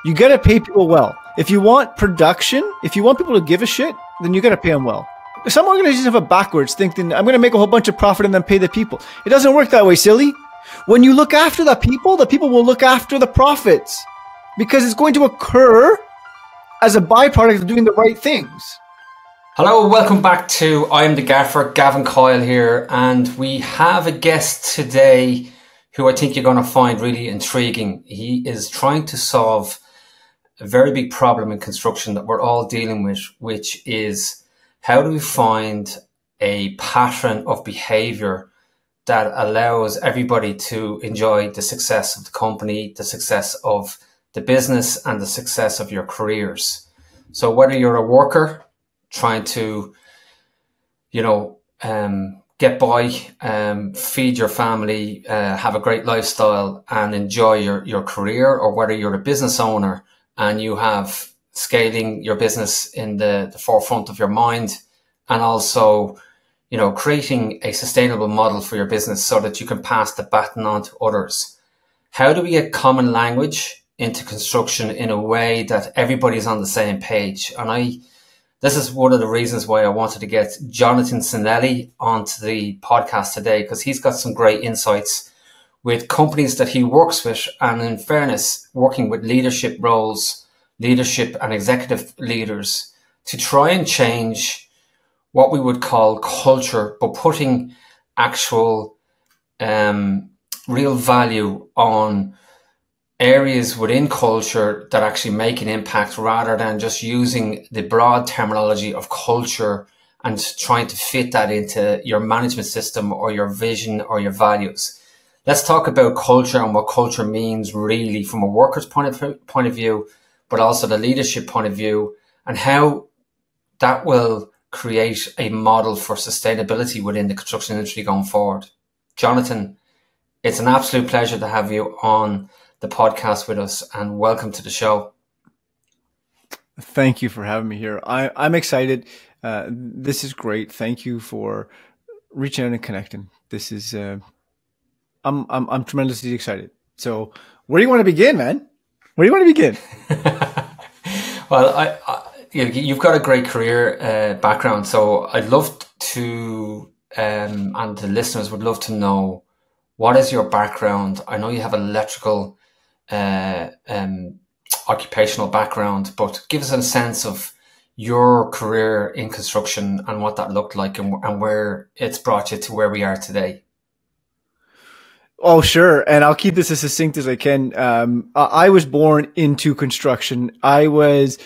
You got to pay people well. If you want production, if you want people to give a shit, then you got to pay them well. Some organizations have a backwards thinking, I'm going to make a whole bunch of profit and then pay the people. It doesn't work that way, silly. When you look after the people will look after the profits because it's going to occur as a byproduct of doing the right things. Hello, welcome back to I'm the Gaffer, Gavin Coyle here, and we have a guest today who I think you're going to find really intriguing. He is trying to solve a very big problem in construction that we're all dealing with, which is how do we find a pattern of behavior that allows everybody to enjoy the success of the company, the success of the business, and the success of your careers. So whether you're a worker trying to, get by, feed your family, have a great lifestyle and enjoy your career, or whether you're a business owner and you have scaling your business in the forefront of your mind, and also, creating a sustainable model for your business so that you can pass the baton on to others. How do we get common language into construction in a way that everybody's on the same page? And this is one of the reasons why I wanted to get Jonathan Cinelli onto the podcast today, because he's got some great insights with companies that he works with, and in fairness, working with leadership roles, leadership and executive leaders to try and change what we would call culture, but putting actual real value on areas within culture that actually make an impact, rather than just using the broad terminology of culture and trying to fit that into your management system or your vision or your values. Let's talk about culture and what culture means really from a worker's point of view, but also the leadership point of view, and how that will create a model for sustainability within the construction industry going forward. Jonathan, it's an absolute pleasure to have you on the podcast with us, and welcome to the show. Thank you for having me here. I'm excited. This is great. Thank you for reaching out and connecting. This is I'm tremendously excited. So where do you want to begin, man? Where do you want to begin? Well, you've got a great career background, so I'd love to, and the listeners would love to know, what is your background? I know you have electrical occupational background, but give us a sense of your career in construction and what that looked like, and where it's brought you to where we are today. Oh, sure. And I'll keep this as succinct as I can. I was born into construction. I was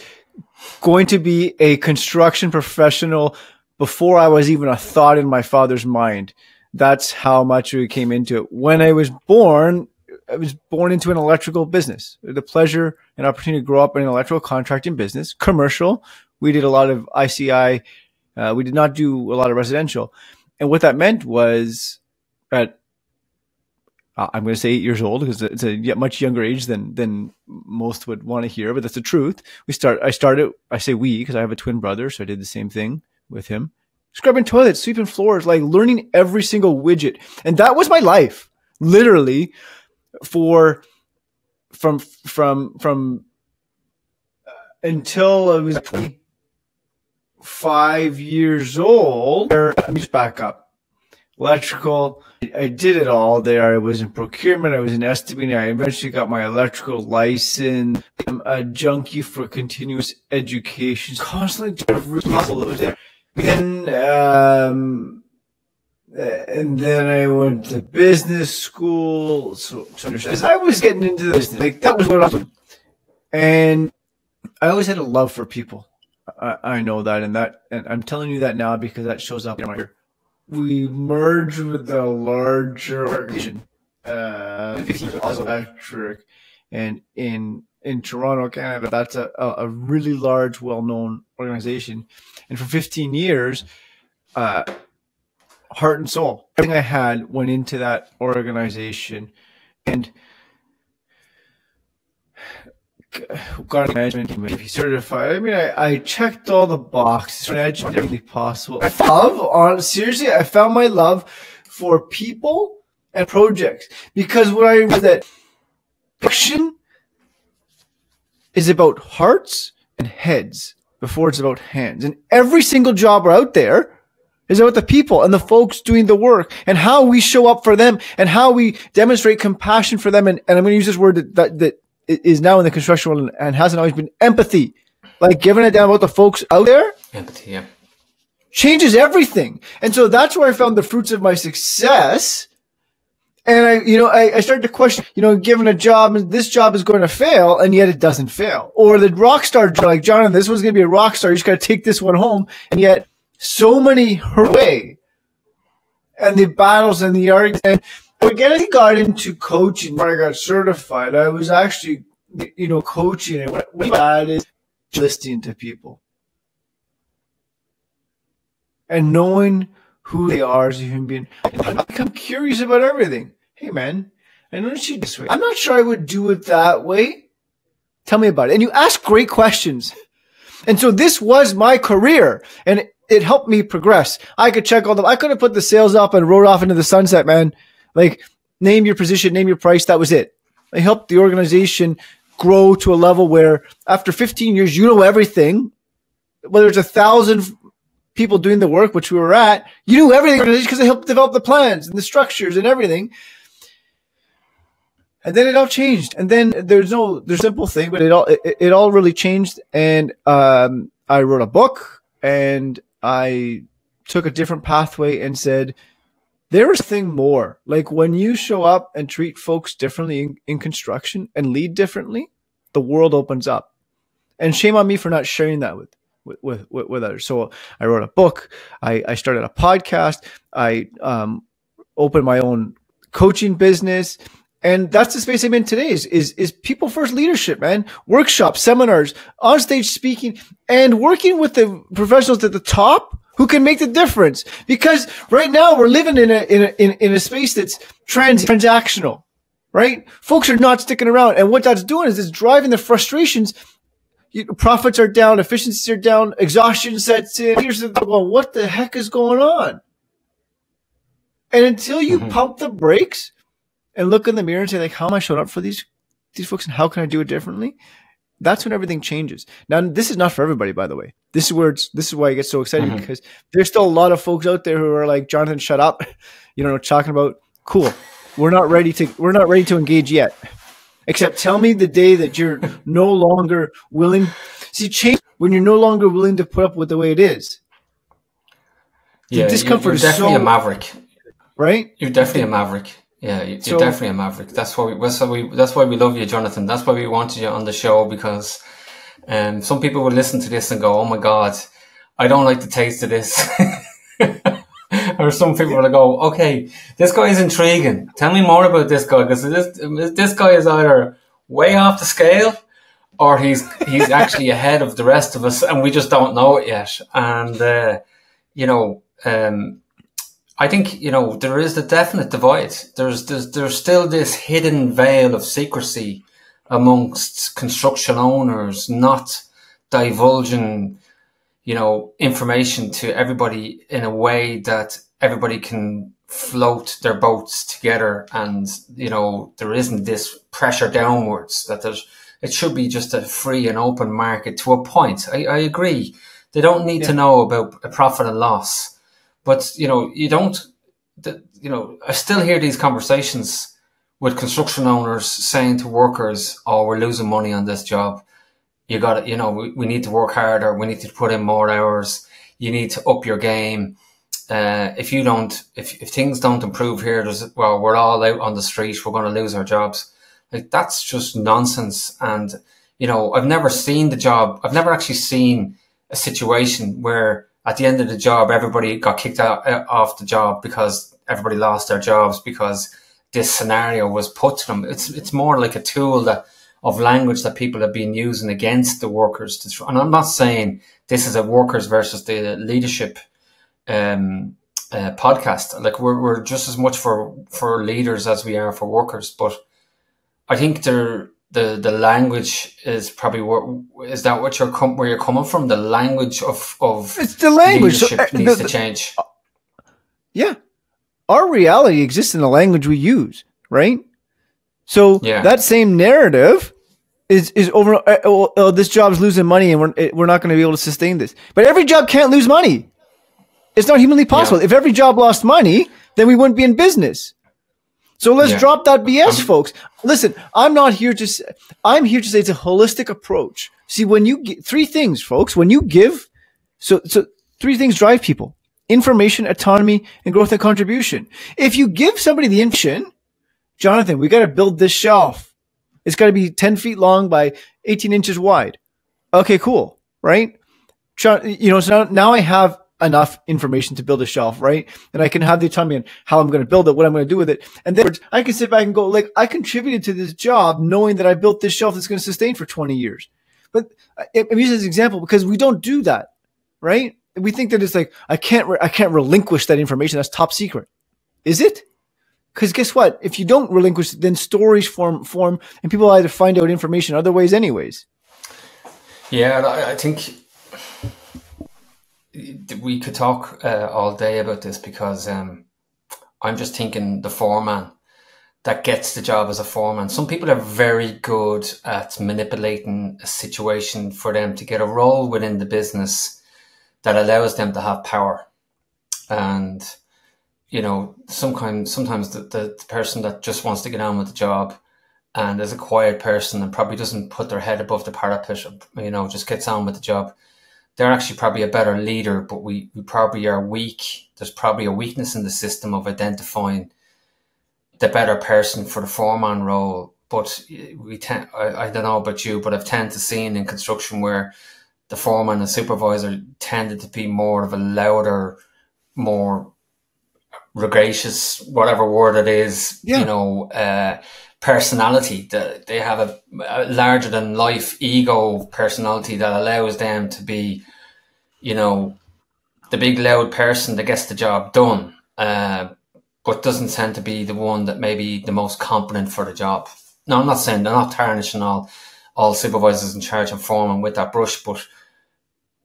going to be a construction professional before I was even a thought in my father's mind. That's how much we came into it. When I was born into an electrical business. The pleasure and opportunity to grow up in an electrical contracting business, commercial. We did a lot of ICI. We did not do a lot of residential. And what that meant was at, I'm going to say 8 years old, because it's a much younger age than most would want to hear, but that's the truth. I say we, because I have a twin brother, so I did the same thing with him. Scrubbing toilets, sweeping floors, like learning every single widget. And that was my life, literally, from until I was 25 years old. Let me just back up. Electrical, I did it all there. I was in procurement, I was in estimating. I eventually got my electrical license. I'm a junkie for continuous education, constantly there. And then I went to business school. So as I was getting into the business, like that was what I was doing. And I always had a love for people. I know that, and I'm telling you that now because that shows up in my career. We merged with a larger organization, also electric, and in Toronto, Canada. That's a really large, well-known organization. And for 15 years, heart and soul, everything I had went into that organization, and got a management team, certified. I mean, I checked all the boxes, everything possible. I found my love for people and projects, because what I realized that fiction is about hearts and heads before it's about hands. And every single job out there is about the people and the folks doing the work and how we show up for them and how we demonstrate compassion for them. And I'm going to use this word that is now in the construction world and hasn't always been empathy. Like giving it down about the folks out there. Empathy, yeah. Changes everything. And so that's where I found the fruits of my success. And I started to question, given a job, this job is going to fail, and yet it doesn't fail. Or the rock star, like, Jonathan, this one's going to be a rock star. You just got to take this one home. And yet so many hooray. And the battles and the arguments. And when I got into coaching, when I got certified, I was actually, coaching. And what that is listening to people. And knowing who they are as a human being. I become curious about everything. Hey, man, I noticed you this way. I'm not sure I would do it that way. Tell me about it. And you ask great questions. And so this was my career, and it helped me progress. I could check all the, I could have put the sales up and rode off into the sunset, man. Like, name your position, name your price. That was it. I helped the organization grow to a level where after 15 years, you know everything. Whether it's 1,000 people doing the work, which we were at, you knew everything because I helped develop the plans and the structures and everything. And then it all changed. And then there's a simple thing, but it all really changed. And I wrote a book, and I took a different pathway and said, there is something more. Like, when you show up and treat folks differently in construction and lead differently, the world opens up. And shame on me for not sharing that with others. So I wrote a book. I started a podcast. I opened my own coaching business. And that's the space I'm in today is people first leadership, man. Workshops, seminars, onstage speaking, and working with the professionals at the top who can make the difference. Because right now we're living in a space that's transactional, right? Folks are not sticking around. And what that's doing is it's driving the frustrations. Profits are down, efficiencies are down, exhaustion sets in. Here's the going, what the heck is going on? And until you pump the brakes and look in the mirror and say, like, how am I showing up for these folks, and how can I do it differently? That's when everything changes. Now, this is not for everybody, by the way. This is why I get so excited, because there's still a lot of folks out there who are like, Jonathan, shut up. Talking about, cool. We're not ready to engage yet. Except tell me the day that you're no longer willing. See, change when you're no longer willing to put up with the way it is. Yeah, discomfort is definitely a maverick, right? You're definitely a maverick. Yeah, you're definitely a maverick. That's why we love you, Jonathan. That's why we wanted you on the show, because some people would listen to this and go, "Oh my God, I don't like the taste of this." Or some people will go, "Okay, this guy is intriguing. Tell me more about this guy, because this guy is either way off the scale, or he's actually ahead of the rest of us, and we just don't know it yet." And I think there is a definite divide. There's still this hidden veil of secrecy amongst construction owners, not divulging information to everybody in a way that everybody can float their boats together. And, there isn't this pressure downwards that it should be just a free and open market to a point. I agree. They don't need to know about a profit and loss, but, I still hear these conversations with construction owners saying to workers, "Oh, we're losing money on this job. You got to, we need to work harder. We need to put in more hours. You need to up your game. If things don't improve here, we're all out on the street. We're going to lose our jobs." Like, that's just nonsense. And, I've never seen the job. I've never actually seen a situation where at the end of the job, everybody got kicked off the job because everybody lost their jobs because this scenario was put to them. It's more like a tool of language that people have been using against the workers. And I'm not saying this is a workers versus the leadership podcast. Like, we're just as much for leaders as we are for workers. But I think the language is probably is that where you're coming from? The language of it's the language leadership needs to change. Yeah, our reality exists in the language we use, right? So that same narrative is over. Oh, this job's losing money, and we're not going to be able to sustain this. But every job can't lose money. It's not humanly possible. If every job lost money, then we wouldn't be in business. So let's drop that BS, folks. Listen, I'm here to say it's a holistic approach. See, when you get 3 things, folks, when you give, so 3 things drive people: information, autonomy, and growth and contribution. If you give somebody the information, Jonathan, we got to build this shelf. It's got to be 10 feet long by 18 inches wide. Okay, cool. Right. So now I have enough information to build a shelf, right? And I can have the autonomy on how I'm going to build it, what I'm going to do with it. And then I can sit back and go, like, I contributed to this job knowing that I built this shelf that's going to sustain for 20 years. But I'm using this example because we don't do that, right? We think that it's like, I can't relinquish that information. That's top secret. Is it? Because guess what? If you don't relinquish, then stories form, and people either find out information other ways anyways. Yeah, I think we could talk all day about this because I'm just thinking the foreman that gets the job as a foreman. Some people are very good at manipulating a situation for them to get a role within the business that allows them to have power. And, sometimes the person that just wants to get on with the job and is a quiet person and probably doesn't put their head above the parapet, just gets on with the job, they're actually probably a better leader, but we probably are weak. There's probably a weakness in the system of identifying the better person for the foreman role. But I don't know about you, but I've tended to see in construction where the foreman and supervisor tended to be more of a louder, more gregarious, whatever word it is, personality. They have a larger than life ego personality that allows them to be, the big loud person that gets the job done, but doesn't tend to be the one that may be the most competent for the job. No, I'm not tarnishing all supervisors in charge and foremen with that brush, but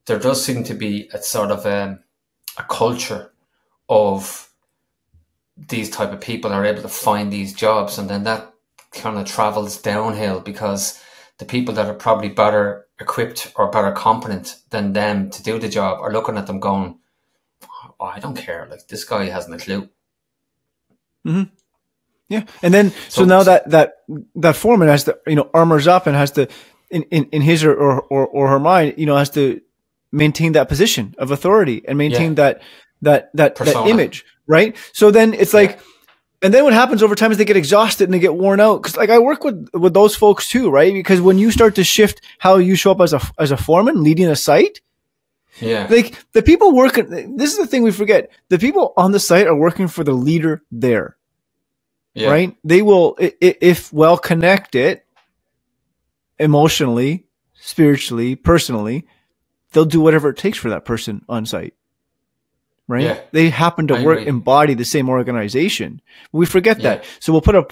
there does seem to be a sort of a culture of these type of people are able to find these jobs, and then that kind of travels downhill because the people that are probably better equipped or better competent than them to do the job are looking at them going, oh, I don't care, like, this guy hasn't a clue. Mm-hmm. Yeah. And then so now that foreman has to, armors up and has to in his or her mind, has to maintain that position of authority and maintain that image, right? So then it's like, and then what happens over time is they get exhausted and they get worn out. Cause like I work with those folks too, right? Because when you start to shift how you show up as a foreman leading a site, like the people working, this is the thing we forget. The people on the site are working for the leader there, right? They will, if well connected emotionally, spiritually, personally, they'll do whatever it takes for that person on site. Right? Yeah, they happen to embody the same organization. We forget that. So we'll put a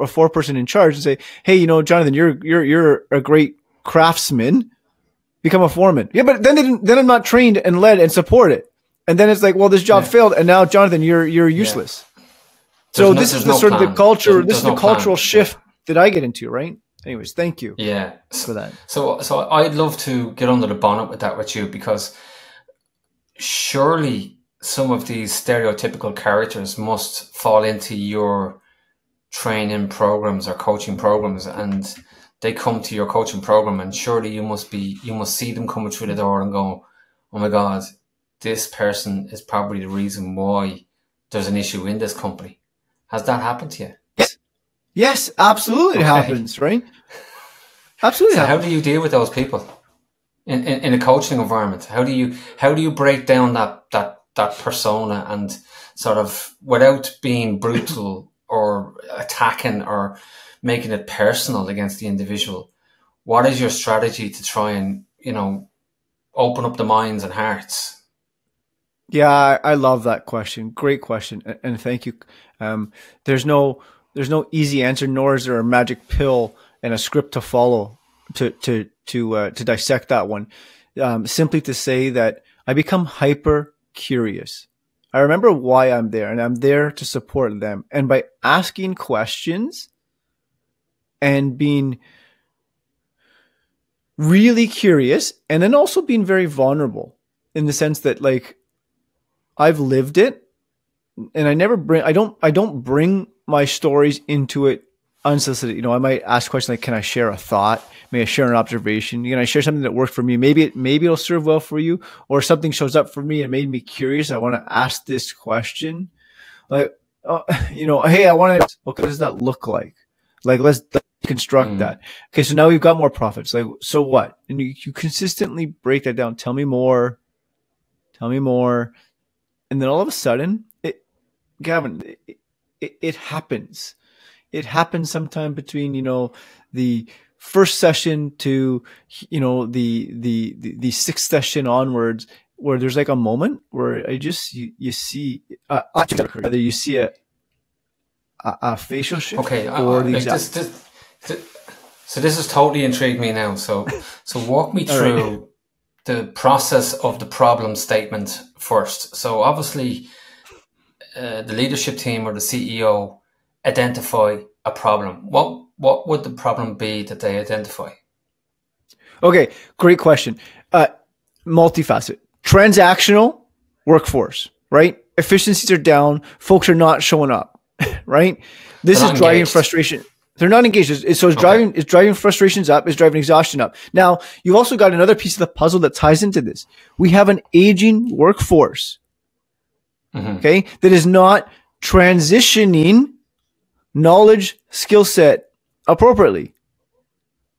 four person in charge and say, hey, Jonathan, you're a great craftsman. Become a foreman. Yeah, but then I'm not trained and led and supported. And then it's like, well, this job failed, and now Jonathan, you're useless. So this is the culture. This is the cultural shift that I get into, right? Anyways, thank you. Yeah, for that. So I'd love to get under the bonnet with that with you, because surely some of these stereotypical characters must fall into your training programs or coaching programs, and they come to your coaching program, and surely you must see them coming through the door and go, oh my God, this person is probably the reason why there's an issue in this company. Has that happened to you? Yes, absolutely. It happens, right? Absolutely. So how do you deal with those people in a coaching environment? How do you break down that persona and sort of, without being brutal or attacking or making it personal against the individual, what is your strategy to try and, open up the minds and hearts? Yeah, I love that question. Great question. And thank you. There's no easy answer, nor is there a magic pill and a script to follow to dissect that one. Simply to say that I become hyper curious. I remember why I'm there, and I'm there to support them. And by asking questions and being really curious, and then also being very vulnerable in the sense that like I've lived it, and I don't bring my stories into it unsolicited. You know, I might ask questions like, can I share a thought? May I share an observation? Can I share something that worked for me? Maybe it'll serve well for you, or something shows up for me and made me curious. I want to ask this question. Like, you know, hey, I want to, what does that look like? Like, let's construct that. Okay. So now we've got more profits. Like, so what? And you consistently break that down. Tell me more. And then all of a sudden, Gavin, it happens. It happens sometime between, you know, the first session to, you know, the sixth session onwards, where there's like a moment where you see, whether you see a facial shift. Okay. Or the so this has totally intrigued me now. So walk me through the process of the problem statement first. So obviously, the leadership team or the CEO identify a problem. What would the problem be that they identify? Okay, great question. Multifaceted. Transactional workforce, right? Efficiencies are down. Folks are not showing up, right? This is driving frustration. They're not engaged. So it's driving frustrations up. It's driving exhaustion up. Now, you've also got another piece of the puzzle that ties into this. We have an aging workforce, okay, that is not transitioning knowledge, skill set appropriately.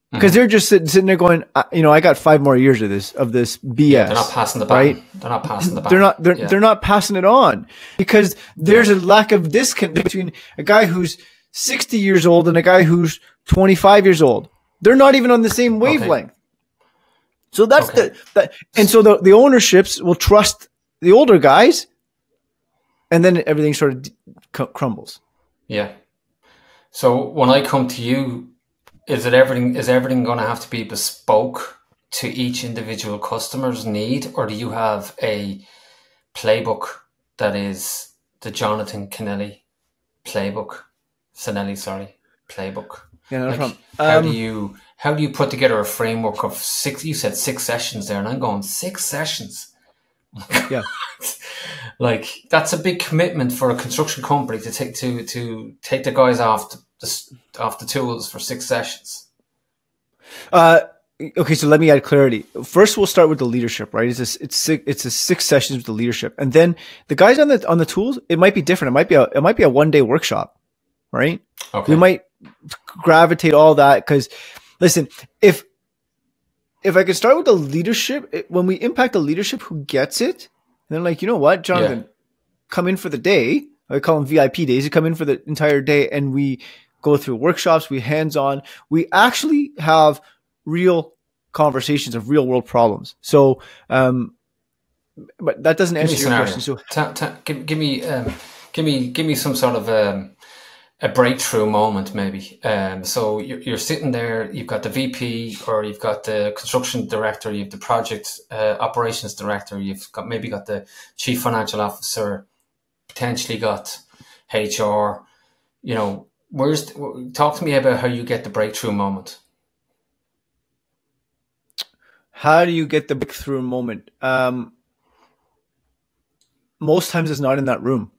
Because they're just sitting there going, you know, I got 5 more years of this BS. Yeah, they're not passing the baton. Right? They're not passing the baton. They're not passing it on, because there's a lack of disconnect between a guy who's 60 years old and a guy who's 25 years old. They're not even on the same wavelength. Okay. So that's and so the ownerships will trust the older guys, and then everything sort of crumbles. Yeah. So when I come to you, is everything going to have to be bespoke to each individual customer's need, or do you have a playbook that is the Jonathan Cinelli playbook? Playbook. Yeah, no problem. How do you put together a framework of 6? You said 6 sessions there, and I'm going 6 sessions. Yeah. Like, that's a big commitment for a construction company to take the guys off the tools for 6 sessions. Okay, so let me add clarity. First, we'll start with the leadership, right? It's 6 sessions with the leadership, and then the guys on the tools, it might be different. It might be a 1-day workshop, right? Okay. We might gravitate all that, because listen, if I could start with the leadership, when we impact the leadership who gets it, and they're like, you know what, Jonathan, come in for the day. I call them VIP days. You come in for the entire day, and we go through workshops. We hands-on. We actually have real conversations of real-world problems. So, but that doesn't answer your question. So, give me some sort of a breakthrough moment, maybe. So you're sitting there. You've got the VP, or you've got the construction director. You have the project operations director. You've maybe got the chief financial officer. Potentially got HR. You know, talk to me about how you get the breakthrough moment. How do you get the breakthrough moment? Most times it's not in that room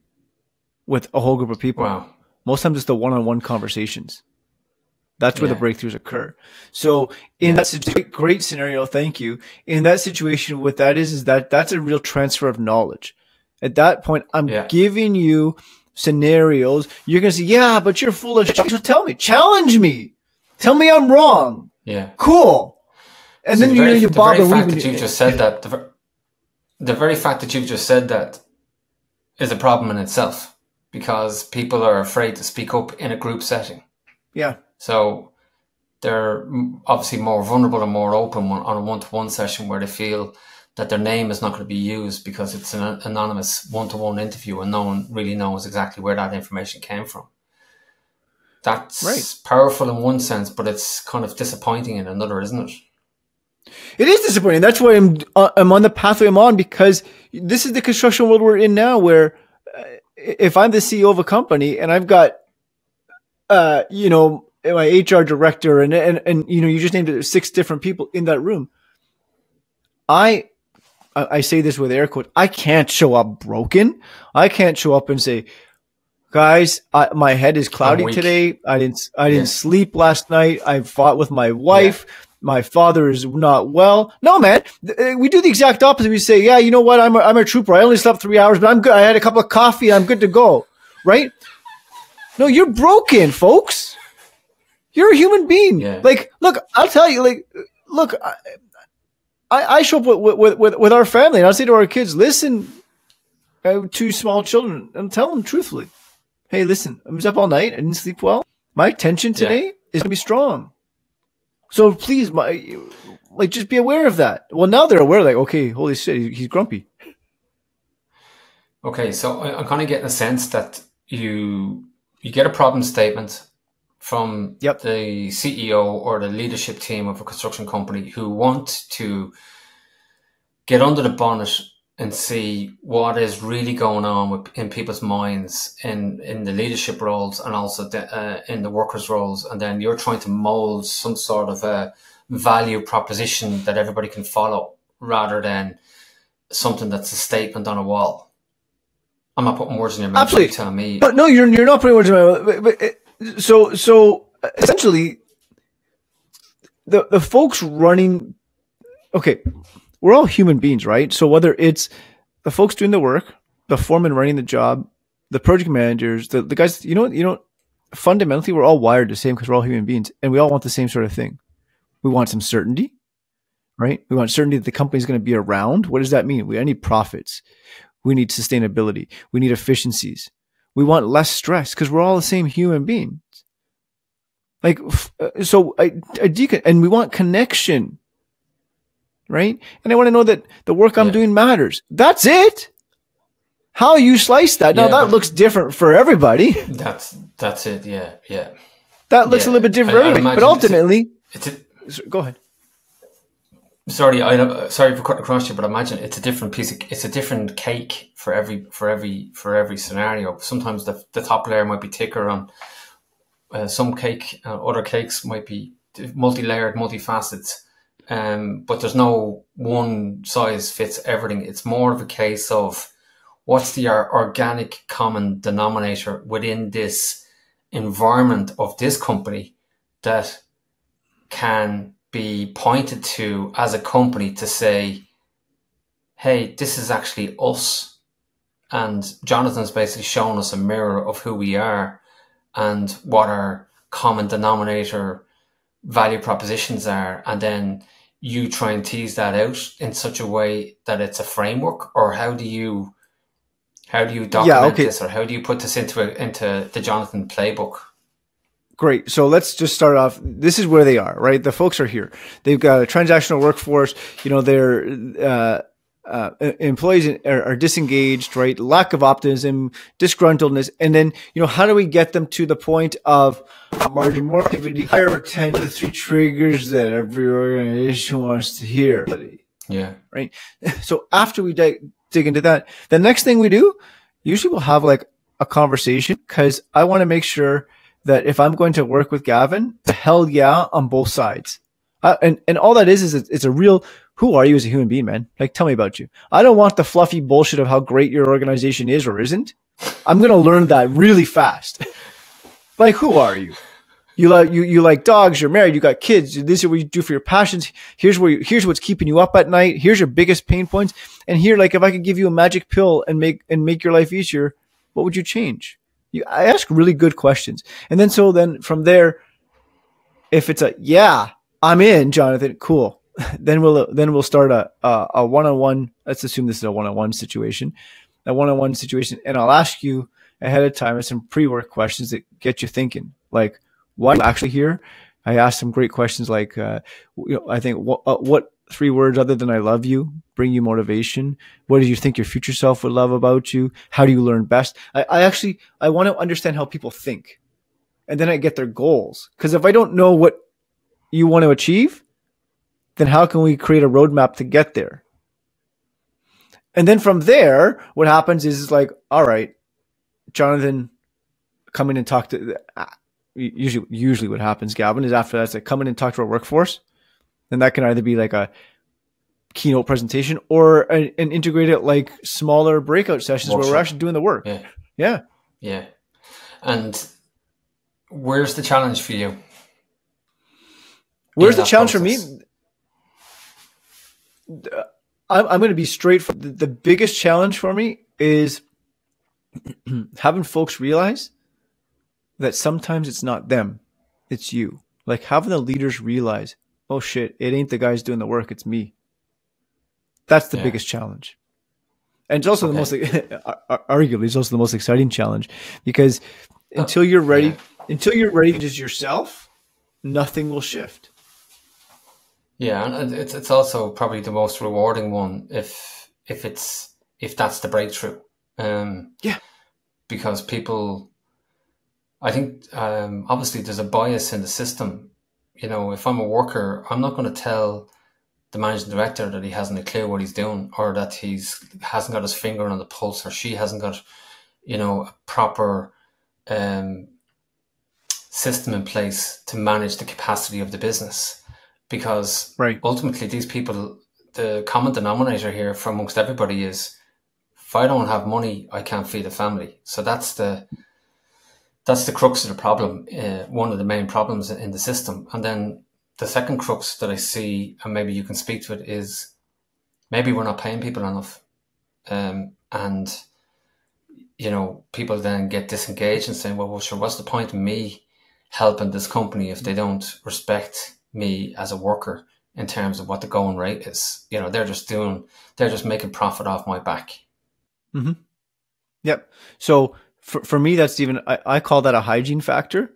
with a whole group of people. Wow. Most times it's the one-on-one conversations. That's where the breakthroughs occur. So in that great scenario, thank you. In that situation, what that is that's a real transfer of knowledge. At that point, I'm giving you scenarios. You're going to say, yeah, but you're full of shit. So tell me, challenge me. Tell me I'm wrong. Yeah. Cool. And so then you bob the very fact that you've just said that, the very fact that you've just said that is a problem in itself, because people are afraid to speak up in a group setting. Yeah. So they're obviously more vulnerable and more open on a one-to-one session, where they feel that their name is not going to be used because it's an anonymous one-to-one interview and no one really knows exactly where that information came from. That's powerful in one sense, but it's kind of disappointing in another, isn't it? It is disappointing. That's why I'm on the pathway I'm on, because this is the construction world we're in now, where if I'm the CEO of a company and I've got, my HR director, and you just named it, 6 different people in that room. I say this with air quotes. I can't show up broken. I can't show up and say, guys, my head is cloudy today. I didn't sleep last night. I fought with my wife. Yeah. My father is not well. No, man, we do the exact opposite. We say, yeah, you know what? I'm a trooper. I only slept 3 hours, but I'm good. I had a cup of coffee. I'm good to go. Right? No, you're broken, folks. You're a human being. Yeah. Like, look, I'll tell you, like, look, I show up with our family, and I'll say to our kids, listen, I have 2 small children, and tell them truthfully, hey, listen, I was up all night. I didn't sleep well. My attention today is going to be strong. So please, just be aware of that. Well, now they're aware, like, okay, holy shit, he's grumpy. Okay, so I'm kind of getting a sense that you get a problem statement from the CEO or the leadership team of a construction company who want to get under the bonnet and see what is really going on in people's minds in the leadership roles and also in the workers' roles. And then you're trying to mold some sort of a value proposition that everybody can follow rather than something that's a statement on a wall. I'm not putting words in your mouth. Absolutely. Tell me. But no, you're not putting words in my mouth. But so essentially, the folks running, okay, we're all human beings, right? So whether it's the folks doing the work, the foreman running the job, the project managers, the guys, fundamentally, we're all wired the same because we're all human beings, and we all want the same sort of thing. We want some certainty, right? We want certainty that the company is going to be around. What does that mean? We need profits. We need sustainability. We need efficiencies. We want less stress because we're all the same human beings. Like, so and we want connection, right? And I want to know that the work I'm doing matters. That's it. How you slice that. Now that looks different for everybody. That's it. Yeah. That looks a little bit different for everybody. But ultimately, go ahead. Sorry for cutting across you, but I imagine it's a different cake for every scenario. Sometimes the top layer might be thicker on some cake, other cakes might be multi-layered, multifaceted. But there's no one size fits everything. It's more of a case of what's the organic common denominator within this environment of this company that can be pointed to as a company to say, hey, this is actually us. And Jonathan's basically shown us a mirror of who we are and what our common denominator value propositions are. And then you try and tease that out in such a way that it's a framework, or how do you document this, or how do you put this into the Jonathan playbook? Great. So let's just start off. This is where they are, right? The folks are here. They've got a transactional workforce. Their employees are disengaged, right? Lack of optimism, disgruntledness. And then, how do we get them to the point of margin, more activity, higher retention, the 3 triggers that every organization wants to hear? Yeah. Right. So after we dig into that, the next thing we do, usually we'll have like a conversation, because I want to make sure that if I'm going to work with Gavin, hell yeah, on both sides. And all that is it's a real, who are you as a human being, man? Like, tell me about you. I don't want the fluffy bullshit of how great your organization is or isn't. I'm going to learn that really fast. Like, who are you? You like dogs, you're married, you got kids. This is what you do for your passions. Here's what's keeping you up at night. Here's your biggest pain points. And here, like, if I could give you a magic pill and make your life easier, what would you change? I ask really good questions. And then from there, if it's I'm in, Jonathan, cool. Then we'll start a one-on-one. Let's assume this is a one-on-one situation, and I'll ask you ahead of time some pre-work questions that get you thinking. Like, why are you actually here? I asked some great questions like, I think what 3 words other than I love you bring you motivation? What do you think your future self would love about you? How do you learn best? I want to understand how people think, and then I get their goals. Because if I don't know what you want to achieve, then how can we create a roadmap to get there? And then from there, what happens is like, all right, Jonathan, come in and talk to, usually what happens, Gavin, is after that, it's like come in and talk to our workforce. And that can either be like a keynote presentation or an integrated like smaller breakout sessions where we're actually doing the work. Yeah. And where's the challenge for you? Where's the challenge for me? I'm going to be straight. The biggest challenge for me is having folks realize that sometimes it's not them, it's you. Like having the leaders realize, oh shit, it ain't the guys doing the work, it's me. That's the biggest challenge. And it's also the most, arguably, it's also the most exciting challenge, because until you're ready to just yourself, nothing will shift. Yeah, and it's also probably the most rewarding one if that's the breakthrough. Because people, I think, obviously there's a bias in the system. You know, if I'm a worker, I'm not going to tell the managing director that he hasn't a clue what he's doing, or that hasn't got his finger on the pulse, or she hasn't got, a proper system in place to manage the capacity of the business. Because ultimately these people, the common denominator here for amongst everybody is, if I don't have money, I can't feed a family. So that's the crux of the problem, one of the main problems in the system. And then the second crux that I see, and maybe you can speak to it, is maybe we're not paying people enough. And, people then get disengaged and saying, well, sure, what's the point of me helping this company if they don't respect me as a worker in terms of what the going rate is? They're just making profit off my back. Mm-hmm. Yep. So for me, that's I call that a hygiene factor.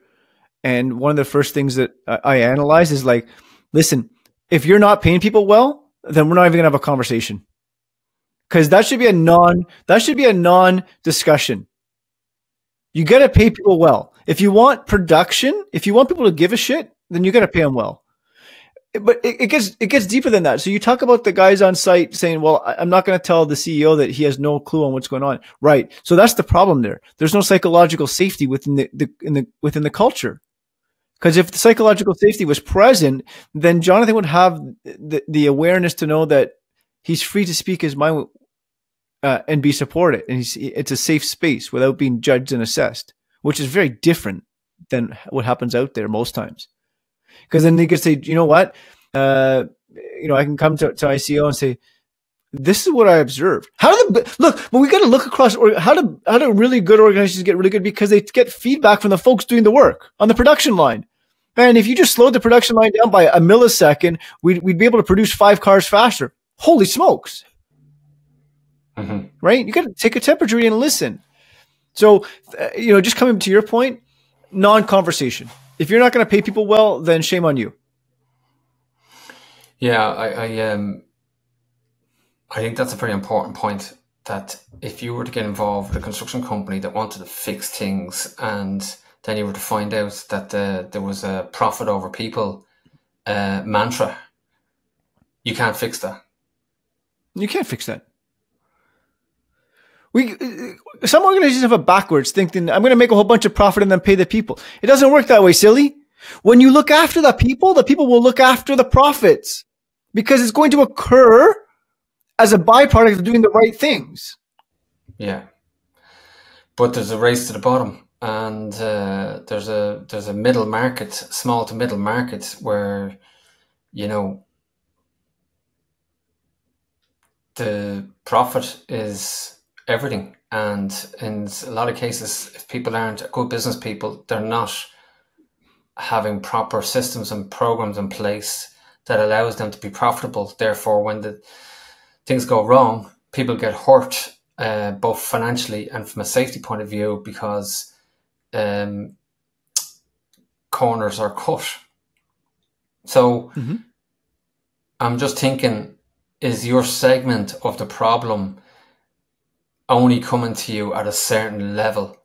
And one of the first things that I analyze is like, listen, if you're not paying people well, then we're not even gonna have a conversation. Because that should be a non-discussion. You got to pay people well. If you want production, if you want people to give a shit, then you got to pay them well. But it gets deeper than that. So you talk about the guys on site saying, well, I'm not going to tell the CEO that he has no clue on what's going on. Right. So that's the problem there. There's no psychological safety within the culture. Because if the psychological safety was present, then Jonathan would have the awareness to know that he's free to speak his mind and be supported. And it's a safe space without being judged and assessed, which is very different than what happens out there most times. Because then they could say, you know what? I can come to ICO and say, this is what I observed. But we got to look across, or how do really good organizations get really good? Because they get feedback from the folks doing the work on the production line. And if you just slowed the production line down by a millisecond, we'd be able to produce 5 cars faster. Holy smokes. Mm-hmm. Right? You got to take a temperature and listen. So, just coming to your point, non-conversation. If you're not going to pay people well, then shame on you. Yeah, I think that's a very important point, that if you were to get involved with a construction company that wanted to fix things, and then you were to find out that there was a profit over people mantra, you can't fix that. You can't fix that. Some organizations have a backwards thinking, I'm going to make a whole bunch of profit and then pay the people. It doesn't work that way, silly. When you look after the people will look after the profits, because it's going to occur as a byproduct of doing the right things. Yeah. But there's a race to the bottom, and there's a middle market, small to middle market, where, the profit is everything. And in a lot of cases, if people aren't good business people, they're not having proper systems and programs in place that allows them to be profitable. Therefore, when the things go wrong, people get hurt, both financially and from a safety point of view, because corners are cut. So I'm just thinking, is your segment of the problem only coming to you at a certain level,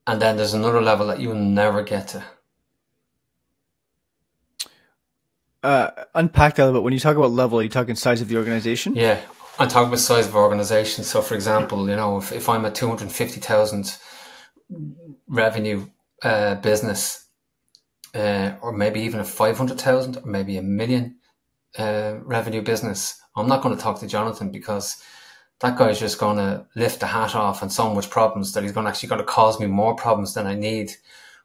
and then there's another level that you'll never get to? Unpack that a little bit. When you talk about level, are you talking size of the organization? Yeah, I'm talking about size of organization. So, for example, if I'm a 250,000 revenue business, or maybe even a 500,000 or maybe a million revenue business, I'm not going to talk to Jonathan, because that guy's just going to lift the hat off on so much problems that he's going to cause me more problems than I need.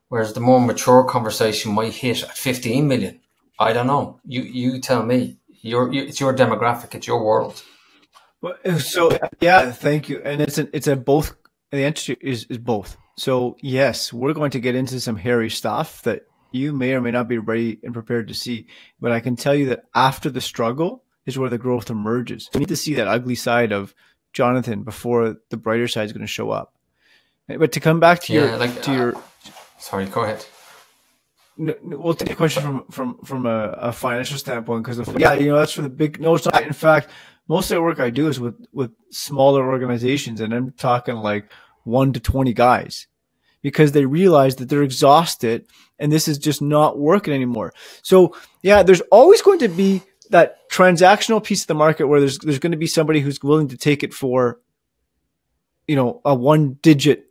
Whereas the more mature conversation might hit at 15 million. I don't know. You tell me. It's your demographic. It's your world. Well, so yeah, thank you. And it's a both. The answer is both. So yes, we're going to get into some hairy stuff that you may or may not be ready and prepared to see. But I can tell you that after the struggle is where the growth emerges. We need to see that ugly side of Jonathan before the brighter side is going to show up. But to come back to your sorry, go ahead. We'll take a question from a financial standpoint, because that's for the big. No, it's not. In fact, most of the work I do is with smaller organizations, and I'm talking like 1 to 20 guys, because they realize that they're exhausted and this is just not working anymore. So yeah, there's always going to be that transactional piece of the market where there's going to be somebody who's willing to take it for, a 1-digit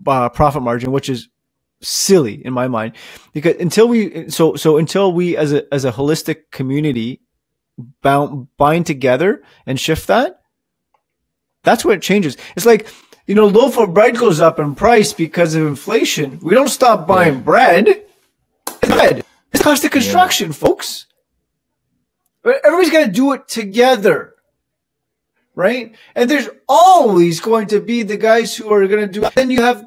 profit margin, which is silly in my mind, because until we as a holistic community bind together and shift that's where it changes. It's like, loaf of bread goes up in price because of inflation. We don't stop buying bread. It's cost of construction, folks. Everybody's got to do it together, right? And there's always going to be the guys who are going to do it. Then you have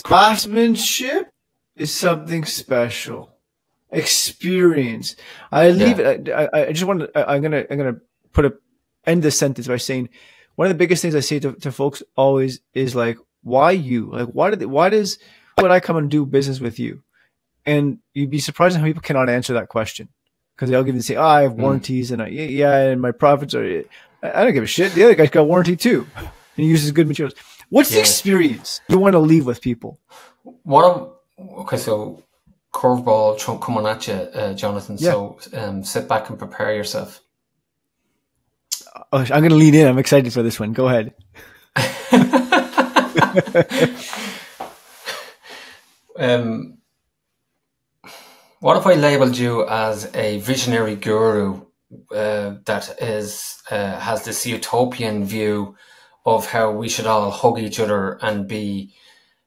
craftsmanship is something special. Experience. I'm gonna end this sentence by saying, one of the biggest things I say to folks always is like, why you? Like, why would I come and do business with you? And you'd be surprised how people cannot answer that question, because they'll give you say, I have warranties and and my profits are. I don't give a shit. The other guy's got warranty too, and he uses good materials. What's the experience you want to leave with people? So curveball coming at you, Jonathan. Yeah. So sit back and prepare yourself. I'm going to lean in. I'm excited for this one. Go ahead. What if I labeled you as a visionary guru that has this utopian view of how we should all hug each other and be,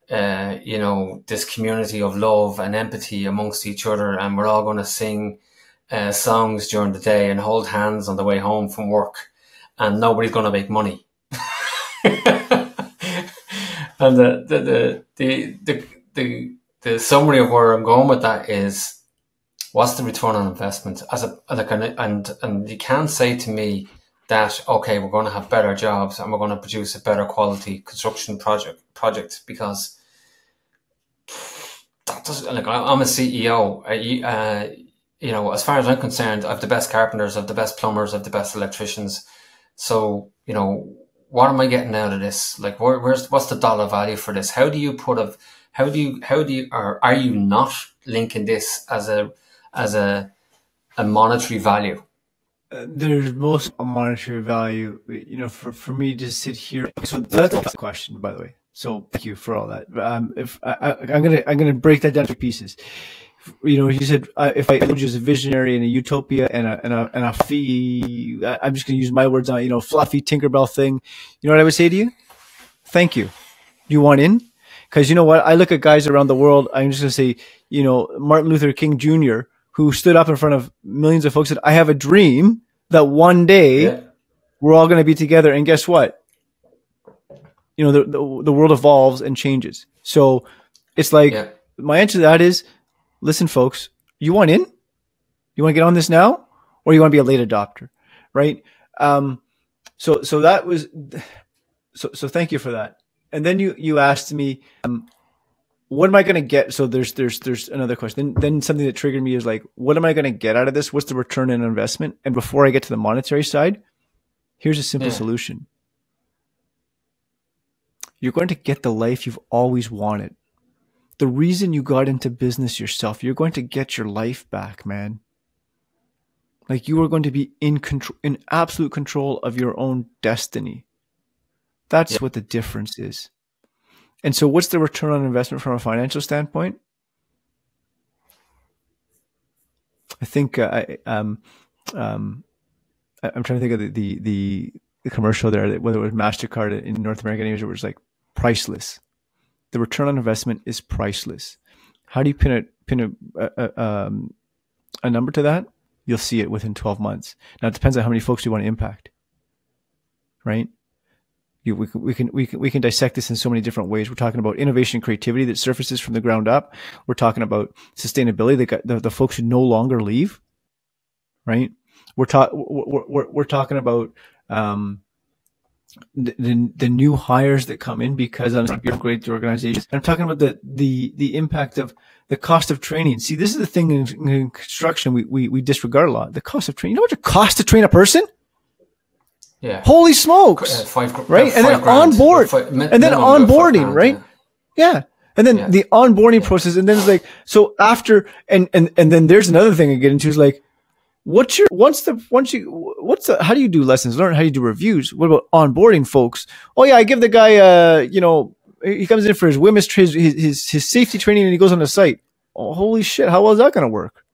this community of love and empathy amongst each other, and we're all going to sing songs during the day and hold hands on the way home from work, and nobody's going to make money. And the summary of where I'm going with that is, what's the return on investment? And you can't say to me that, okay, we're going to have better jobs and we're going to produce a better quality construction project, because that doesn't, I'm a CEO. As far as I'm concerned, I have the best carpenters, I have the best plumbers, I have the best electricians. So, what am I getting out of this? Like, what's the dollar value for this? Are you not linking this as a monetary value? There's most a monetary value, for me to sit here. So that's the question, by the way. So thank you for all that. I'm gonna break that down to pieces. You said if I told you as a visionary and a utopia and a fee, I'm just gonna use my words on fluffy Tinkerbell thing. You know what I would say to you? Thank you. You want in? Because you know what? I look at guys around the world. I'm just gonna say, Martin Luther King Jr., who stood up in front of millions of folks, said, I have a dream that one day we're all going to be together. And guess what? The world evolves and changes. So it's like, my answer to that is, listen, folks, you want in? You want to get on this now? Or you want to be a late adopter? Right? So that was, so thank you for that. And then you asked me, what am I going to get? So there's another question. Then something that triggered me is like, what am I going to get out of this? What's the return on investment? And before I get to the monetary side, here's a simple solution. You're going to get the life you've always wanted. The reason you got into business yourself, you're going to get your life back, man. Like, you are going to be in absolute control of your own destiny. That's what the difference is. And so what's the return on investment from a financial standpoint? I think I'm trying to think of the commercial there, whether it was MasterCard in North America, it was like priceless. The return on investment is priceless. How do you pin a number to that? You'll see it within 12 months. Now it depends on how many folks you want to impact, right? We can dissect this in so many different ways. We're talking about innovation and creativity that surfaces from the ground up. We're talking about sustainability, the folks who no longer leave, right? We're talking about the new hires that come in because I'm trying to upgrade the organization. I'm talking about the impact of the cost of training. See, this is the thing in construction we disregard a lot. The cost of training. You know what it costs to train a person? Yeah. Holy smokes! Right, and then onboarding, right? Yeah. And then the onboarding process, and then it's like, so after, and then there's another thing I get into is like, how do you do lessons learned? How do you do reviews? What about onboarding folks? Oh yeah, I give the guy, he comes in for his WMIS, his safety training, and he goes on the site. Oh, holy shit! How well is that going to work?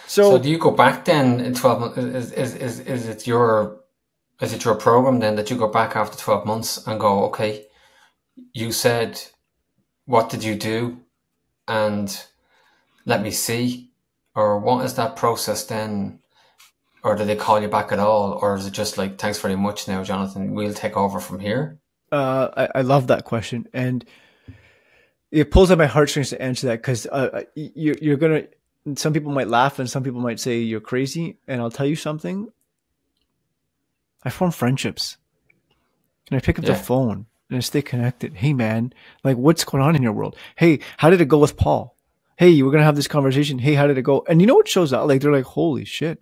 So do you go back then in 12 months? Is it your program then that you go back after 12 months and go, okay, you said, what did you do? And let me see. Or what is that process then? Or do they call you back at all? Or is it just like, thanks very much now, Jonathan, we'll take over from here? I love that question. And it pulls at my heartstrings to answer that because you're going to, some people might laugh and some people might say you're crazy. And I'll tell you something. I form friendships. And I pick up the phone and I stay connected. Hey, man, like what's going on in your world? Hey, how did it go with Paul? Hey, you were going to have this conversation. Hey, how did it go? And you know what shows up? Like, they're like, holy shit.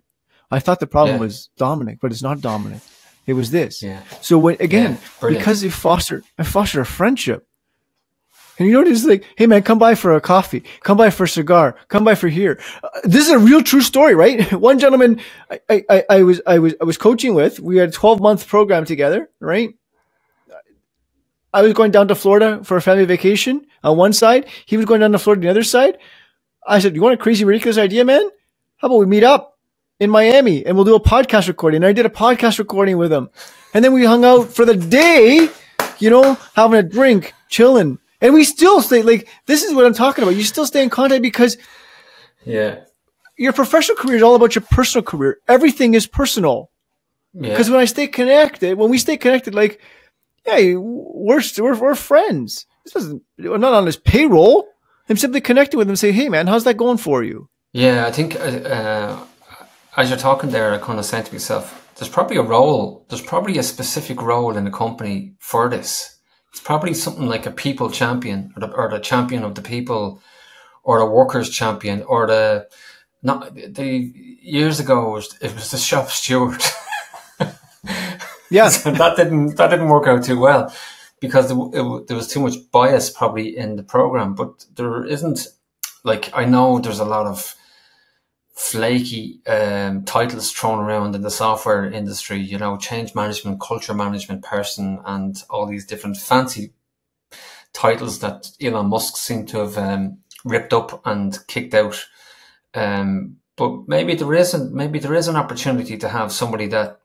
I thought the problem was Dominic, but it's not Dominic. It was this. Yeah. So when, again, because I fostered a friendship. And you know what it is? Like, hey man, come by for a coffee, come by for a cigar, come by for here. This is a real true story, right? One gentleman I was coaching with, we had a 12-month program together, right? I was going down to Florida for a family vacation on one side. He was going down to Florida on the other side. I said, you want a crazy, ridiculous idea, man? How about we meet up in Miami and we'll do a podcast recording? And I did a podcast recording with him. And then we hung out for the day, having a drink, chilling. And we still stay, like, this is what I'm talking about. You still stay in contact because your professional career is all about your personal career. Everything is personal. Because when we stay connected, like, yeah, we're friends. We're not on his payroll. I'm simply connecting with him and say, hey man, how's that going for you? Yeah, I think as you're talking there, I kind of said to myself, there's probably a specific role in the company for this. It's probably something like a people champion or the champion of the people or the workers champion or years ago it was the shop steward. Yeah. So that didn't work out too well because there was too much bias probably in the program, but there isn't, like, I know there's a lot of flaky titles thrown around in the software industry, change management, culture management person, and all these different fancy titles that Elon Musk seemed to have ripped up and kicked out. But maybe there is an opportunity to have somebody that,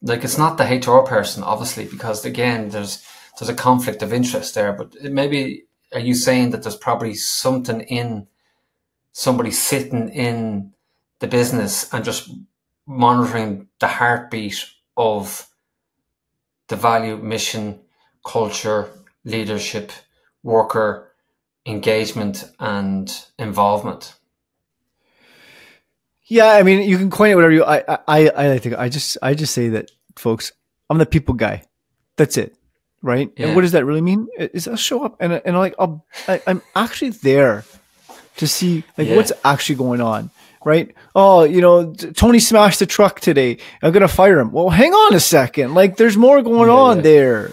like, it's not the HR person, obviously, because again, there's a conflict of interest there. But maybe, are you saying that there's probably something in somebody sitting in the business and just monitoring the heartbeat of the value, mission, culture, leadership, worker engagement and involvement? Yeah, I mean, you can coin it whatever you. I think I just say that, folks. I'm the people guy. That's it, right? Yeah. And what does that really mean? Is I'll show up and I'm actually there to see what's actually going on, right? Oh, Tony smashed the truck today. I'm gonna fire him. Well, hang on a second. Like, there's more going on there.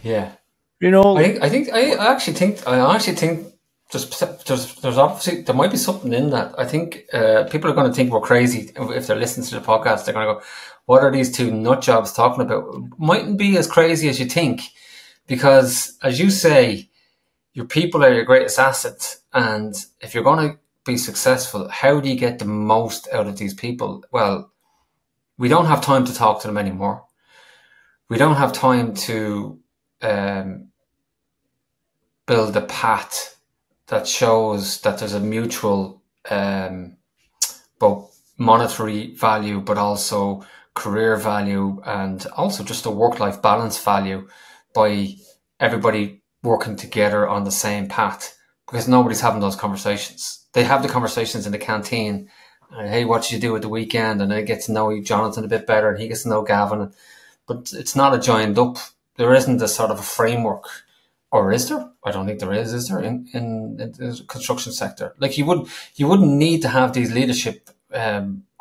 Yeah. I actually think. There's obviously, there might be something in that. I think people are going to think we're crazy if they're listening to the podcast. They're going to go, what are these two nut jobs talking about? Mightn't be as crazy as you think, because as you say, your people are your greatest asset. And if you're going to be successful, how do you get the most out of these people? Well, we don't have time to talk to them anymore. We don't have time to build a path that shows that there's a mutual both monetary value, but also career value, and also just a work-life balance value by everybody working together on the same path, because nobody's having those conversations. They have the conversations in the canteen, and hey, what did you do at the weekend? And I get to know Jonathan a bit better, and he gets to know Gavin. But it's not a joined up. There isn't a sort of a framework, or is there? I don't think there is there in the construction sector? Like you wouldn't need to have these leadership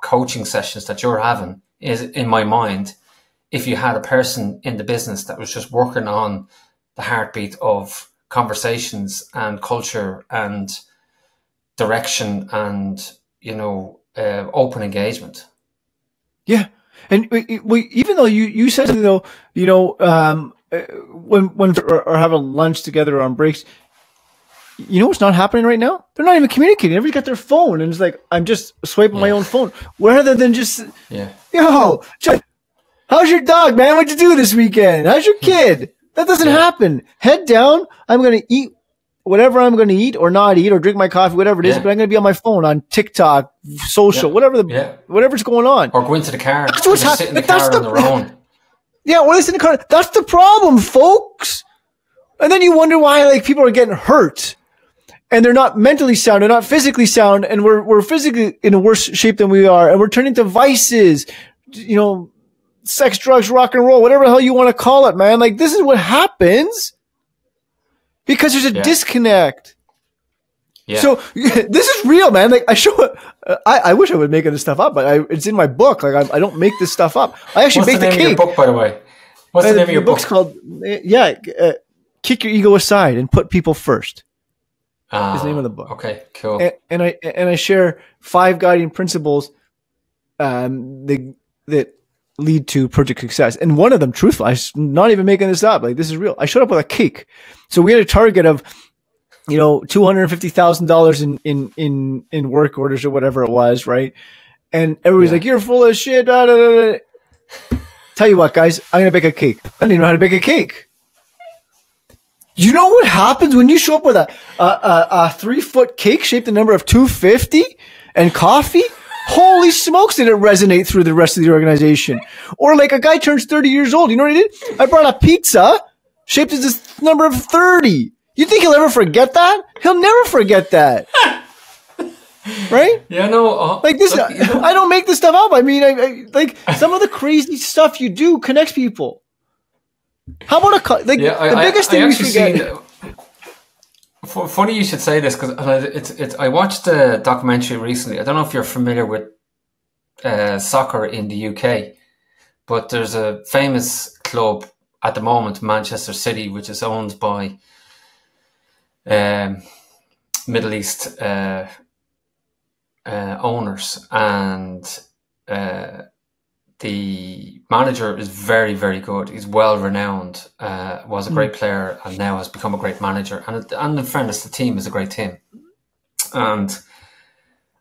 coaching sessions that you're having, is in my mind, if you had a person in the business that was just working on the heartbeat of conversations and culture and direction and, open engagement. Yeah. And even though you said something though, when or having lunch together on breaks, you know what's not happening right now? They're not even communicating. Everybody's got their phone and it's like, I'm just swiping my own phone rather than just, yo, how's your dog, man? What'd you do this weekend? How's your kid? That doesn't happen. Head down. I'm going to eat whatever I'm going to eat or not eat or drink my coffee, whatever it is, but I'm going to be on my phone, on TikTok, social, whatever's going on. Or go into the car. That's what's happening. Sit in the car on their own. Yeah, or listen in the car. That's the problem, folks. And then you wonder why people are getting hurt. And they're not mentally sound, they're not physically sound, and we're physically in a worse shape than we are, and we're turning to vices, sex, drugs, rock and roll, whatever the hell you want to call it, man. Like, this is what happens because there's a disconnect. Yeah. So this is real, man. Like, I show it. I wish I would make this stuff up, but it's in my book. Like, I don't make this stuff up. I actually baked the cake. What's the name of your book, by the way? What's the name of your book? Book's called Kick Your Ego Aside and Put People First. Is the name of the book. Okay, cool. And I share 5 guiding principles that lead to project success. And one of them, truthful, I'm not even making this up. Like, this is real. I showed up with a cake. So we had a target of, $250,000 in work orders or whatever it was, right? And everybody's like, "You're full of shit." Da, da, da, da. Tell you what, guys, I'm gonna bake a cake. I don't even know how to bake a cake. You know what happens when you show up with a 3-foot cake shaped the number of 250 and coffee? Holy smokes, did it resonate through the rest of the organization? Or like a guy turns 30 years old. You know what I did? I brought a pizza shaped as this number of 30. You think he'll ever forget that? He'll never forget that. Right? Yeah, no. Like this, I don't make this stuff up. I mean, I like some of the crazy stuff you do connects people. How about the biggest thing we forget? Funny you should say this, because I watched a documentary recently. I don't know if you're familiar with soccer in the UK, but there's a famous club at the moment, Manchester City, which is owned by Middle East owners, and the manager is very, very good. He's well renowned, was a great player, and now has become a great manager. And in fairness, the team is a great team. And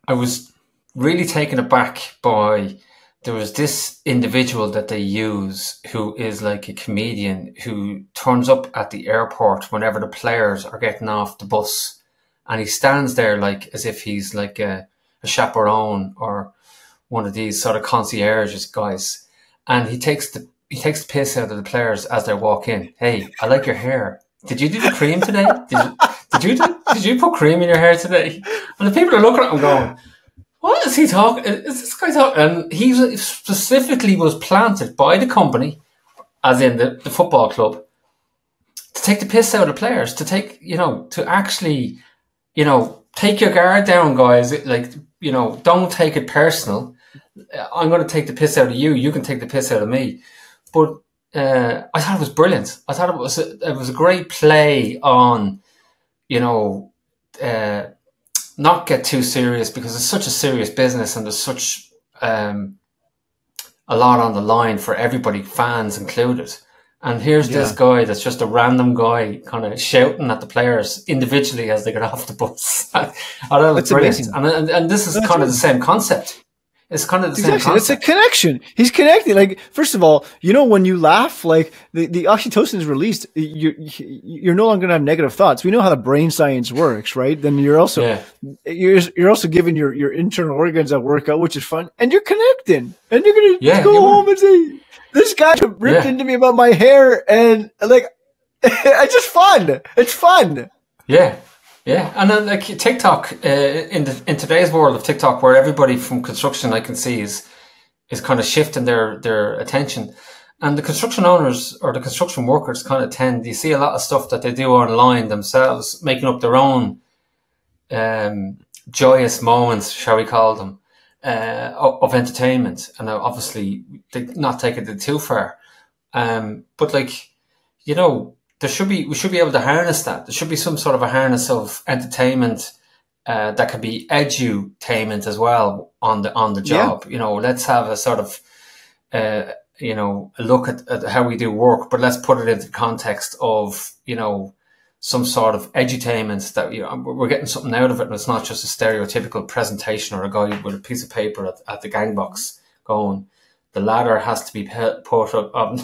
I was really taken aback by, there was this individual that they use who is like a comedian who turns up at the airport whenever the players are getting off the bus, and he stands there like as if he's like a chaperone or one of these sort of concierges guys, and he takes the piss out of the players as they walk in. "Hey, I like your hair. Did you do the cream today? Did you put cream in your hair today?" And the people are looking at him going, "What is he talking? Is this guy talking?" And he specifically was planted by the company, as in the football club, to take the piss out of players, to take, to actually, take your guard down, guys. Don't take it personal. I'm going to take the piss out of you. You can take the piss out of me. But I thought it was brilliant. I thought it was a great play on, not get too serious, because it's such a serious business and there's such a lot on the line for everybody, fans included. And here's this guy that's just a random guy kind of shouting at the players individually as they get off the bus. I thought it was brilliant. And this is kind of the same concept. It's kind of the same concept. It's a connection. He's connecting. Like, first of all, you know, when you laugh, like the oxytocin is released, you're no longer going to have negative thoughts. We know how the brain science works, right? Then you're also, you're also giving your internal organs a workout, which is fun, and you're connecting, and you're going to go home and say, this guy ripped into me about my hair, and like, it's just fun. It's fun. Yeah. Yeah, and then like TikTok, in today's world of TikTok, where everybody from construction I can see is kind of shifting their attention, and the construction owners or the construction workers kind of you see a lot of stuff that they do online themselves, making up their own joyous moments, shall we call them, of entertainment, and obviously they not taking it too far, but like, you know. We should be able to harness that. There should be some sort of a harness of entertainment that can be edutainment as well on the job. You know, let's have a sort of you know, a look at how we do work, but let's put it into the context of, you know, some sort of edutainment that, you know, we're getting something out of it, and it's not just a stereotypical presentation or a guy with a piece of paper at the gang box going, the ladder has to be put up.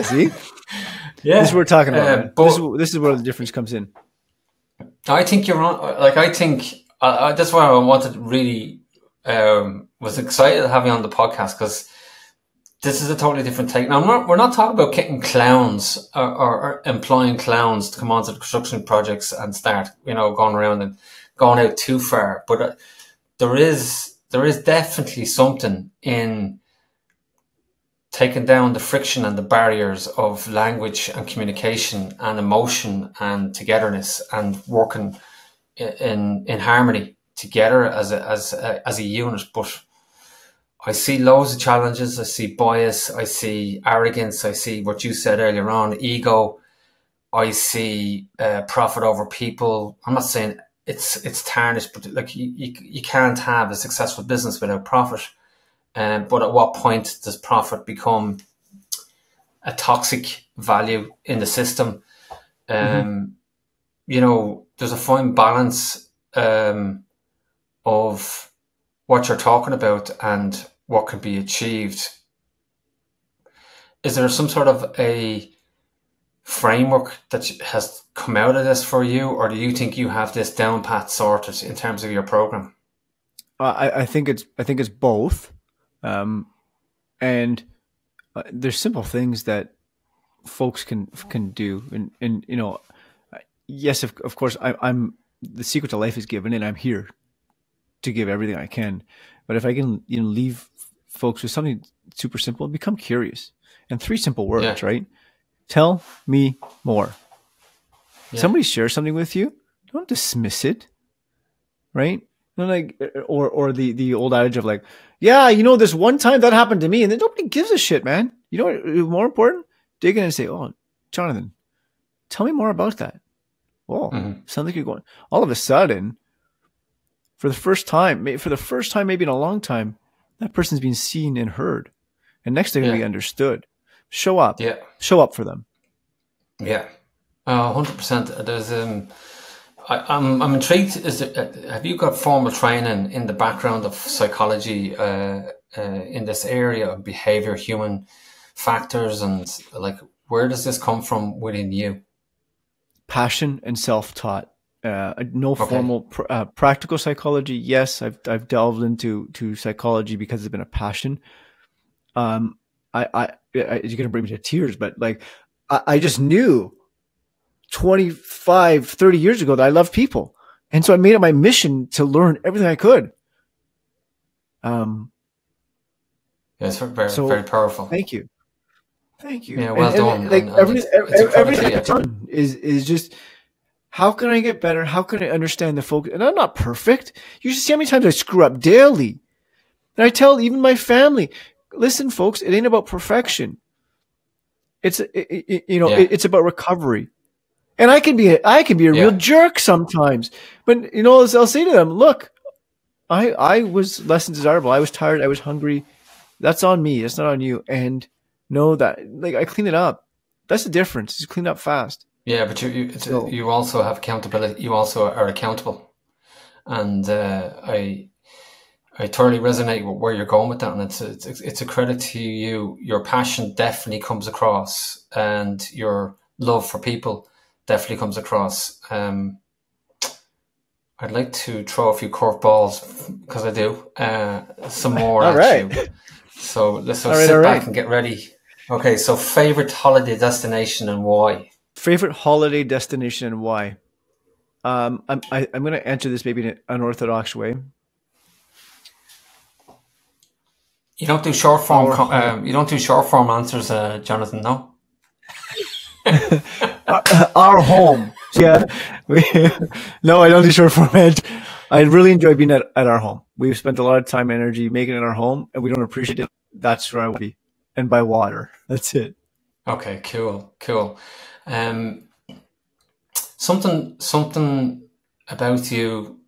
See. Yeah, this is what we're talking about. This is where the difference comes in. I think you're on. Like, I think that's why I wanted really was excited to have you on the podcast, because this is a totally different take. Now, we're not talking about getting clowns or employing clowns to come onto the construction projects and start, you know, going around and going out too far. But there is definitely something in taking down the friction and the barriers of language and communication and emotion and togetherness, and working in harmony together as a unit. But I see loads of challenges. I see bias. I see arrogance. I see what you said earlier on, ego. I see profit over people. I'm not saying it's tarnished, but like you can't have a successful business without profit. But at what point does profit become a toxic value in the system? You know, there's a fine balance of what you're talking about and what can be achieved. Is there some sort of a framework that has come out of this for you, or do you think you have this down pat sorted in terms of your program? I think it's both. And there's simple things that folks can do, and you know, yes, of course, I'm the secret to life is given, and I'm here to give everything I can. But if I can, you know, leave folks with something super simple, become curious, and 3 simple words, right? Tell me more. Somebody shares something with you, don't dismiss it, right? Like, or the old adage of like, yeah, you know, this one time that happened to me, and then nobody gives a shit, man. You know what, more important? Dig in and say, oh, Jonathan, tell me more about that. Oh, sounds like you're going. All of a sudden, for the first time, maybe in a long time, that person's being seen and heard, and next they're going to be understood. Show up. Yeah. Show up for them. Yeah. 100%. There's I'm intrigued. Have you got formal training in the background of psychology in this area of behavior, human factors, and like, where does this come from within you? Passion and self-taught. No formal practical psychology. Yes, I've delved into psychology because it's been a passion. You're gonna bring me to tears, but like I just knew 25, 30 years ago that I love people. And so I made it my mission to learn everything I could. It's very powerful. Thank you. Yeah, well done. Everything I've done is just, how can I get better? How can I understand the focus? And I'm not perfect. You should see how many times I screw up daily. And I tell even my family, listen, folks, it ain't about perfection. It's about recovery. And I can be a real jerk sometimes, but you know, I'll say to them, look, I was less than desirable. I was tired. I was hungry. That's on me. That's not on you. And know that like I clean it up. That's the difference. Just clean it up fast. Yeah, but you also have accountability. You also are accountable, and I totally resonate with where you're going with that, and it's a credit to you. Your passion definitely comes across, and your love for people definitely comes across. I'd like to throw a few curveballs because I do some more at you. So let's sit back and get ready. Okay, so favorite holiday destination and why? Favorite holiday destination and why? I'm going to answer this maybe in an unorthodox way. You don't do short form. You don't do short form answers, Jonathan. No. Our home. Yeah. No, I don't do short form. I really enjoy being at our home. We've spent a lot of time and energy making it our home, and we don't appreciate it. That's where I will be. And by water. That's it. Okay, cool. Something about you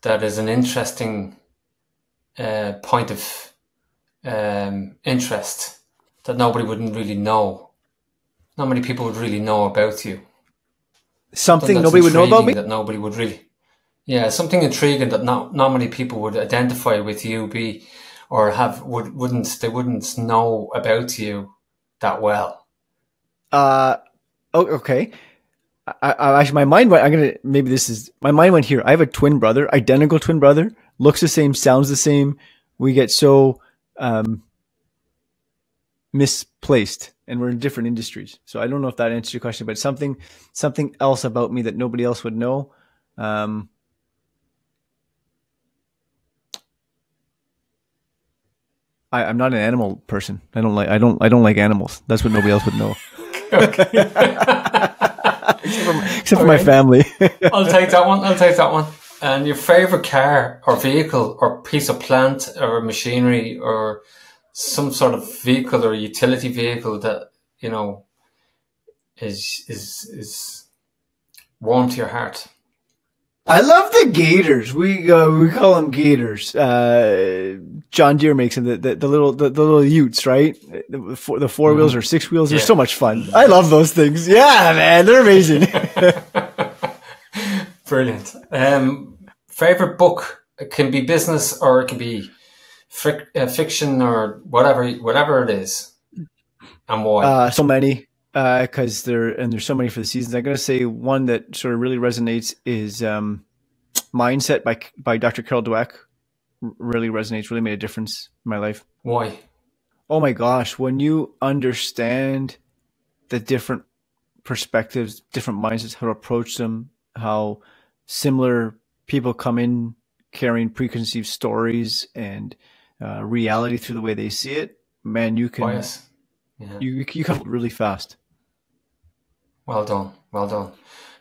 that is an interesting point of interest that nobody wouldn't really know. Not many people would really know about you. Something nobody would know about me? That nobody would really... Yeah, something intriguing that not many people would identify with you, wouldn't know about you that well. Okay. I actually, my mind went, my mind went here. I have a twin brother, identical twin brother, looks the same, sounds the same. We get so misplaced, and we're in different industries. So I don't know if that answers your question, but something else about me that nobody else would know. I'm not an animal person. I don't like animals. That's what nobody else would know. Except for my family. I'll take that one. And your favorite car or vehicle or piece of plant or machinery or some sort of vehicle or utility vehicle that, you know, is warm to your heart? I love the Gators. We call them Gators. John Deere makes them the little Utes, right? The four wheels or six wheels. They're so much fun. I love those things. Yeah, man, they're amazing. Brilliant. Favorite book? It can be business or it can be fiction or whatever it is, and why? So many. Because there's so many for the seasons. I'm going to say one that sort of really resonates is Mindset by Dr. Carol Dweck. Really resonates, really made a difference in my life. Why? Oh my gosh. When you understand the different perspectives, different mindsets, how to approach them, how similar people come in carrying preconceived stories and reality through the way they see it, man, you can, you come really fast. Well done.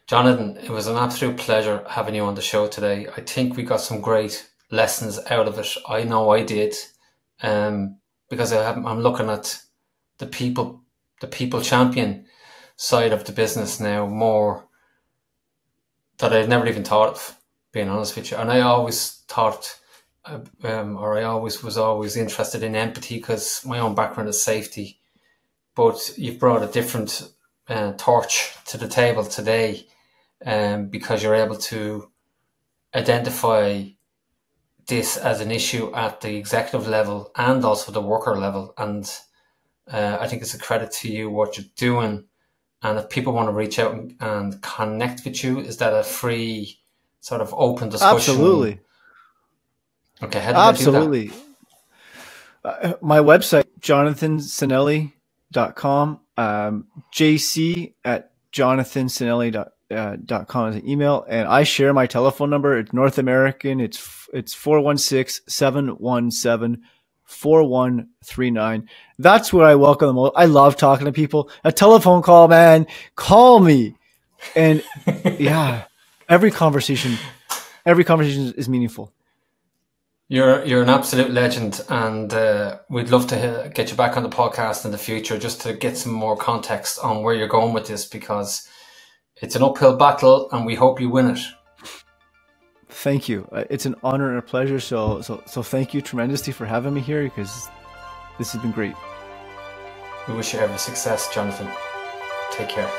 Jonathan, it was an absolute pleasure having you on the show today. I think we got some great lessons out of it. I know I did, because I'm looking at the people champion side of the business now more that I'd never even thought of, being honest with you. And I always thought, was always interested in empathy because my own background is safety. But you've brought a different torch to the table today, because you're able to identify this as an issue at the executive level and also the worker level. And I think it's a credit to you what you're doing. And if people want to reach out and connect with you, is that a free sort of open discussion? Absolutely. Okay, how do I do that? My website, jonathancinelli.com. jc@jonathancinelli.com is an email, and I share my telephone number. It's North American. It's 416-717-4139. That's where I welcome them all. I love talking to people. A telephone call, man, call me. And yeah, every conversation is meaningful. You're an absolute legend, and we'd love to get you back on the podcast in the future just to get some more context on where you're going with this, because it's an uphill battle and we hope you win it. Thank you. It's an honor and a pleasure. So thank you tremendously for having me here, because this has been great. We wish you every success, Jonathan. Take care.